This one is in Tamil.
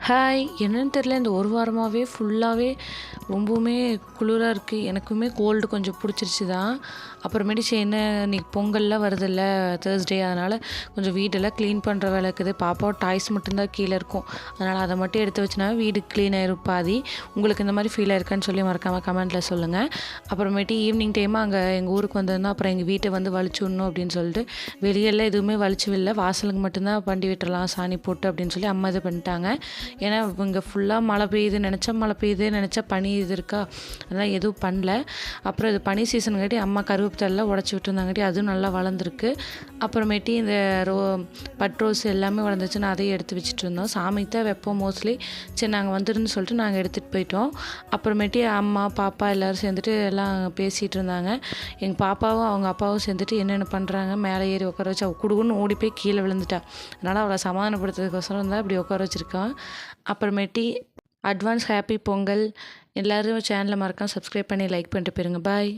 ஹாய்! என்னன்னு தெரியல இந்த ஒரு வாரமாவே ஃபுல்லாவே ரொம்பவுமே குளிரா இருக்கு. எனக்குமே கோல்டு கொஞ்சம் புடிச்சிருச்சு தான். அப்புறமேட்டு சரி என்ன இன்னைக்கு பொங்கல்லாம் வருதுல்ல தேர்ஸ்டே அதனால கொஞ்சம் வீடெல்லாம் க்ளீன் பண்ணுற வேலை இருக்குது. பாப்பாவோட டாய்ஸ் மட்டும்தான் கீழே இருக்கும். அதனால் அதை மட்டும் எடுத்து வச்சுனா வீடு க்ளீன் ஆயிரும் பாதி. உங்களுக்கு இந்த மாதிரி ஃபீல் ஆயிருக்கான்னு சொல்லி மறக்காம கமெண்ட்டில் சொல்லுங்கள். அப்புறமேட்டு ஈவினிங் டைமாக அங்கே எங்கள் ஊருக்கு வந்திருந்தோம். அப்புறம் எங்கள் வீட்டை வந்து வலிச்சு விடணும் அப்படின்னு சொல்லிட்டு வெளியெல்லாம் எதுவுமே வலிச்சு விடல. வாசலுக்கு மட்டும்தான் வண்டி விட்டுறலாம் சாணி போட்டு அப்படின்னு சொல்லி அம்மா இது பண்ணிட்டாங்க. ஏன்னா இங்கே ஃபுல்லாக மழை பெய்யுது நினச்சா மழை பெய்யுது நினச்சா பனி இது இருக்கா அதெல்லாம் எதுவும் பண்ணல. அப்புறம் இது பனி சீசனுங்காட்டி அம்மா கருவேப்பிலெல்லாம் உடச்சி விட்டுருந்தாங்காட்டி அதுவும் நல்லா வளர்ந்துருக்கு. அப்புறமேட்டி இந்த பட் ரோஸ் எல்லாமே வளர்ந்துச்சு. நான் அதையும் எடுத்து வச்சுட்டு இருந்தோம். சாமிக்கு தான் வைப்போம் மோஸ்ட்லி. சரி நாங்கள் வந்துருந்து சொல்லிட்டு நாங்கள் எடுத்துகிட்டு போயிட்டோம். அப்புறமேட்டி அம்மா பாப்பா எல்லோரும் சேர்ந்துட்டு எல்லாம் பேசிகிட்டு இருந்தாங்க. எங்கள் பாப்பாவும் அவங்க அப்பாவும் சேர்ந்துட்டு என்னென்ன பண்ணுறாங்க மேலே ஏறி உட்கார வச்சு அவள் குடுகுன்னு ஓடி போய் கீழே விழுந்துட்டா. அதனால் அவளை சமாதானப்படுத்துறதுக்கோசரம் தான் இப்படி உட்கார வச்சுருக்கான். அப்புறமேட்டி அட்வான்ஸ் ஹாப்பி பொங்கல். எல்லோரும் சேனலை மறக்காம சப்ஸ்கிரைப் பண்ணி லைக் பண்ணிட்டு போயிருங்க. பாய்.